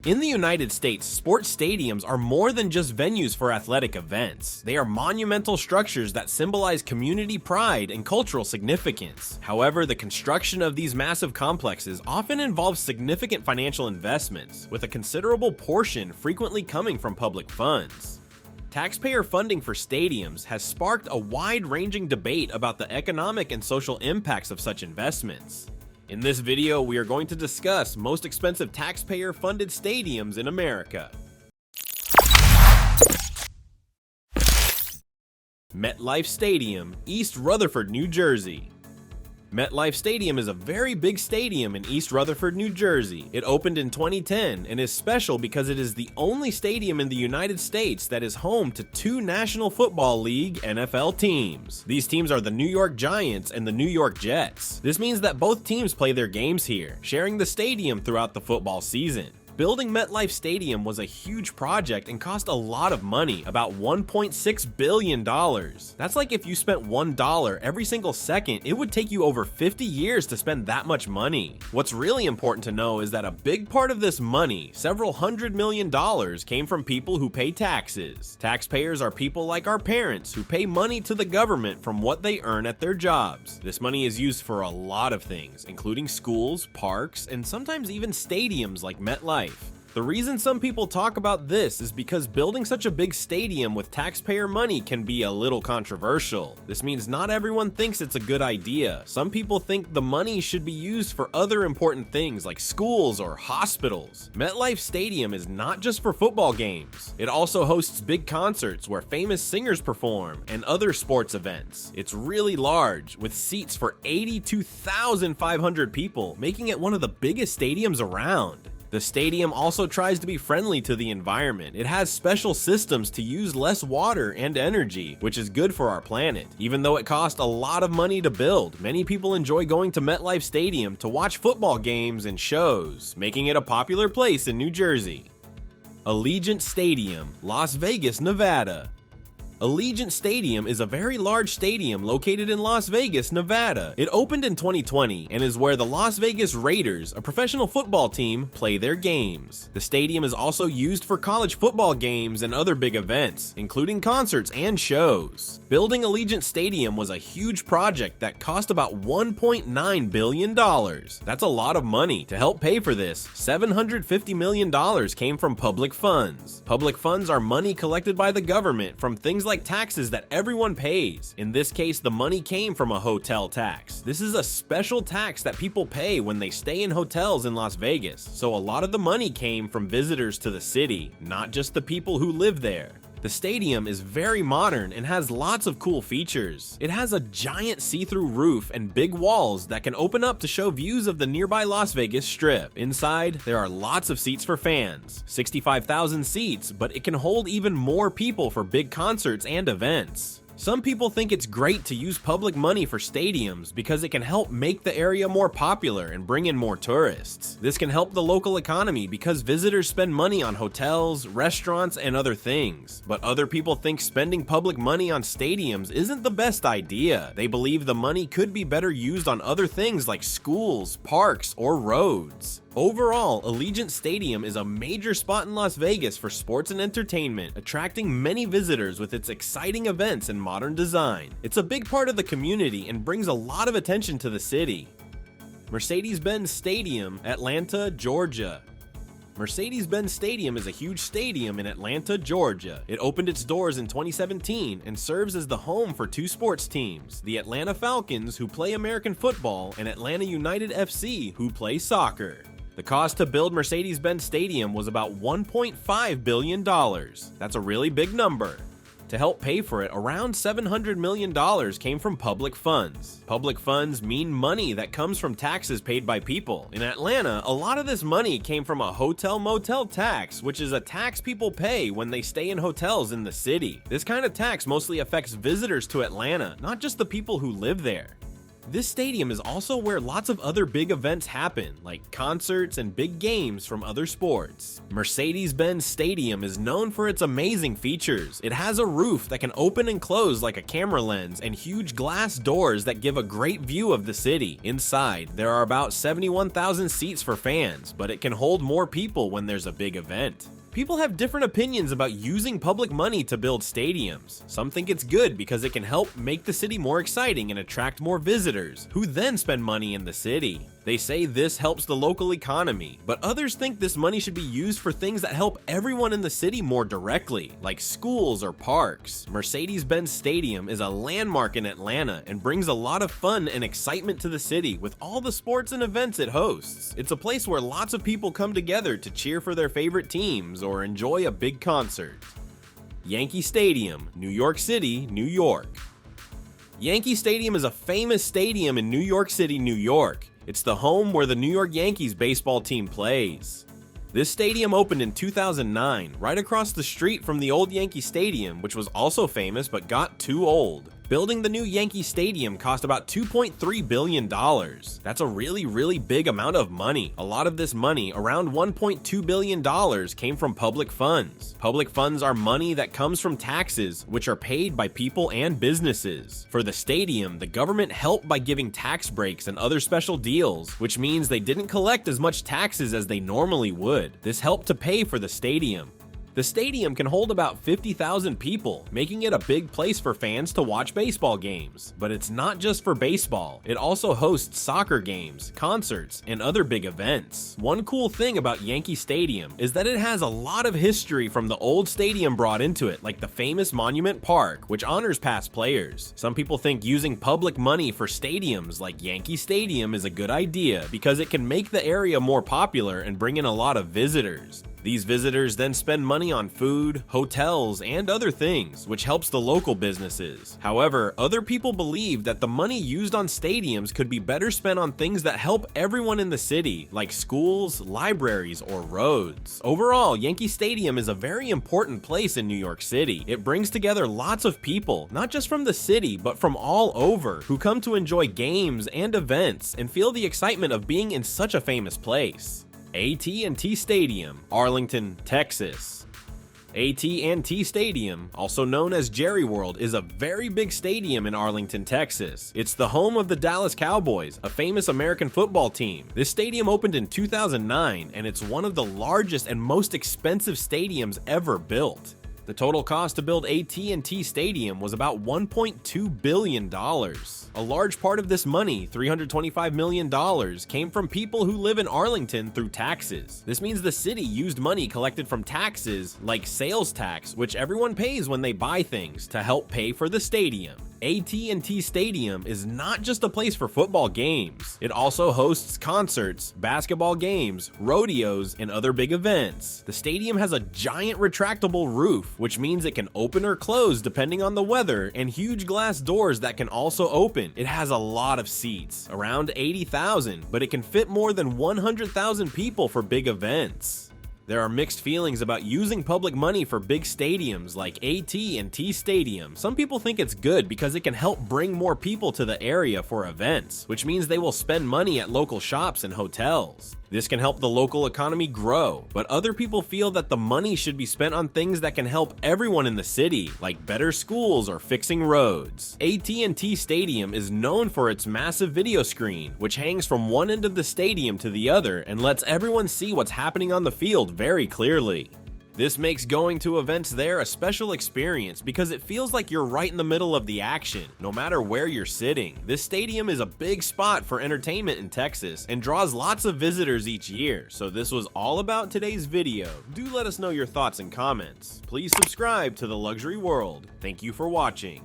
In the United States, sports stadiums are more than just venues for athletic events. They are monumental structures that symbolize community pride and cultural significance. However, the construction of these massive complexes often involves significant financial investments, with a considerable portion frequently coming from public funds. Taxpayer funding for stadiums has sparked a wide-ranging debate about the economic and social impacts of such investments. In this video, we are going to discuss most expensive taxpayer-funded stadiums in America. MetLife Stadium, East Rutherford, New Jersey. MetLife Stadium is a very big stadium in East Rutherford, New Jersey. It opened in 2010 and is special because it is the only stadium in the United States that is home to two National Football League (NFL) teams. These teams are the New York Giants and the New York Jets. This means that both teams play their games here, sharing the stadium throughout the football season. Building MetLife Stadium was a huge project and cost a lot of money, about $1.6 billion. That's like if you spent $1 every single second, it would take you over 50 years to spend that much money. What's really important to know is that a big part of this money, several $100 million, came from people who pay taxes. Taxpayers are people like our parents who pay money to the government from what they earn at their jobs. This money is used for a lot of things, including schools, parks, and sometimes even stadiums like MetLife. The reason some people talk about this is because building such a big stadium with taxpayer money can be a little controversial. This means not everyone thinks it's a good idea. Some people think the money should be used for other important things like schools or hospitals. MetLife Stadium is not just for football games. It also hosts big concerts where famous singers perform and other sports events. It's really large, with seats for 82,500 people, making it one of the biggest stadiums around. The stadium also tries to be friendly to the environment. It has special systems to use less water and energy, which is good for our planet. Even though it cost a lot of money to build, many people enjoy going to MetLife Stadium to watch football games and shows, making it a popular place in New Jersey. Allegiant Stadium, Las Vegas, Nevada. Allegiant Stadium is a very large stadium located in Las Vegas, Nevada. It opened in 2020 and is where the Las Vegas Raiders, a professional football team, play their games. The stadium is also used for college football games and other big events, including concerts and shows. Building Allegiant Stadium was a huge project that cost about $1.9 billion. That's a lot of money. To help pay for this, $750 million came from public funds. Public funds are money collected by the government from things like taxes that everyone pays. In this case, the money came from a hotel tax. This is a special tax that people pay when they stay in hotels in Las Vegas, so a lot of the money came from visitors to the city, not just the people who live there. The stadium is very modern and has lots of cool features. It has a giant see-through roof and big walls that can open up to show views of the nearby Las Vegas Strip. Inside, there are lots of seats for fans, 65,000 seats, but it can hold even more people for big concerts and events. Some people think it's great to use public money for stadiums because it can help make the area more popular and bring in more tourists. This can help the local economy because visitors spend money on hotels, restaurants, and other things. But other people think spending public money on stadiums isn't the best idea. They believe the money could be better used on other things like schools, parks, or roads. Overall, Allegiant Stadium is a major spot in Las Vegas for sports and entertainment, attracting many visitors with its exciting events and modern design. It's a big part of the community and brings a lot of attention to the city. Mercedes-Benz Stadium, Atlanta, Georgia. Mercedes-Benz Stadium is a huge stadium in Atlanta, Georgia. It opened its doors in 2017 and serves as the home for two sports teams, the Atlanta Falcons, who play American football, and Atlanta United FC, who play soccer. The cost to build Mercedes-Benz Stadium was about $1.5 billion. That's a really big number. To help pay for it, around $700 million came from public funds. Public funds mean money that comes from taxes paid by people. In Atlanta, a lot of this money came from a hotel-motel tax, which is a tax people pay when they stay in hotels in the city. This kind of tax mostly affects visitors to Atlanta, not just the people who live there. This stadium is also where lots of other big events happen, like concerts and big games from other sports. Mercedes-Benz Stadium is known for its amazing features. It has a roof that can open and close like a camera lens and huge glass doors that give a great view of the city. Inside, there are about 71,000 seats for fans, but it can hold more people when there's a big event. People have different opinions about using public money to build stadiums. Some think it's good because it can help make the city more exciting and attract more visitors, who then spend money in the city. They say this helps the local economy, but others think this money should be used for things that help everyone in the city more directly, like schools or parks. Mercedes-Benz Stadium is a landmark in Atlanta and brings a lot of fun and excitement to the city with all the sports and events it hosts. It's a place where lots of people come together to cheer for their favorite teams or enjoy a big concert. Yankee Stadium, New York City, New York. Yankee Stadium is a famous stadium in New York City, New York. It's the home where the New York Yankees baseball team plays. This stadium opened in 2009, right across the street from the old Yankee Stadium, which was also famous but got too old. Building the new Yankee Stadium cost about $2.3 billion. That's a really big amount of money. A lot of this money, around $1.2 billion, came from public funds. Public funds are money that comes from taxes, which are paid by people and businesses. For the stadium, the government helped by giving tax breaks and other special deals, which means they didn't collect as much taxes as they normally would. This helped to pay for the stadium. The stadium can hold about 50,000 people, making it a big place for fans to watch baseball games. But it's not just for baseball, it also hosts soccer games, concerts, and other big events. One cool thing about Yankee Stadium is that it has a lot of history from the old stadium brought into it, like the famous Monument Park, which honors past players. Some people think using public money for stadiums like Yankee Stadium is a good idea because it can make the area more popular and bring in a lot of visitors. These visitors then spend money on food, hotels, and other things, which helps the local businesses. However, other people believe that the money used on stadiums could be better spent on things that help everyone in the city, like schools, libraries, or roads. Overall, Yankee Stadium is a very important place in New York City. It brings together lots of people, not just from the city, but from all over, who come to enjoy games and events and feel the excitement of being in such a famous place. AT&T Stadium, Arlington, Texas. AT&T Stadium, also known as Jerry World, is a very big stadium in Arlington, Texas. It's the home of the Dallas Cowboys, a famous American football team. This stadium opened in 2009, and it's one of the largest and most expensive stadiums ever built. The total cost to build AT&T Stadium was about $1.2 billion. A large part of this money, $325 million, came from people who live in Arlington through taxes. This means the city used money collected from taxes, like sales tax, which everyone pays when they buy things, to help pay for the stadium. AT&T Stadium is not just a place for football games. It also hosts concerts, basketball games, rodeos, and other big events. The stadium has a giant retractable roof, which means it can open or close depending on the weather, and huge glass doors that can also open. It has a lot of seats, around 80,000, but it can fit more than 100,000 people for big events. There are mixed feelings about using public money for big stadiums like AT&T Stadium. Some people think it's good because it can help bring more people to the area for events, which means they will spend money at local shops and hotels. This can help the local economy grow, but other people feel that the money should be spent on things that can help everyone in the city, like better schools or fixing roads. AT&T Stadium is known for its massive video screen, which hangs from one end of the stadium to the other and lets everyone see what's happening on the field very clearly. This makes going to events there a special experience because it feels like you're right in the middle of the action, no matter where you're sitting. This stadium is a big spot for entertainment in Texas and draws lots of visitors each year. So this was all about today's video. Do let us know your thoughts and comments. Please subscribe to The Luxury World. Thank you for watching.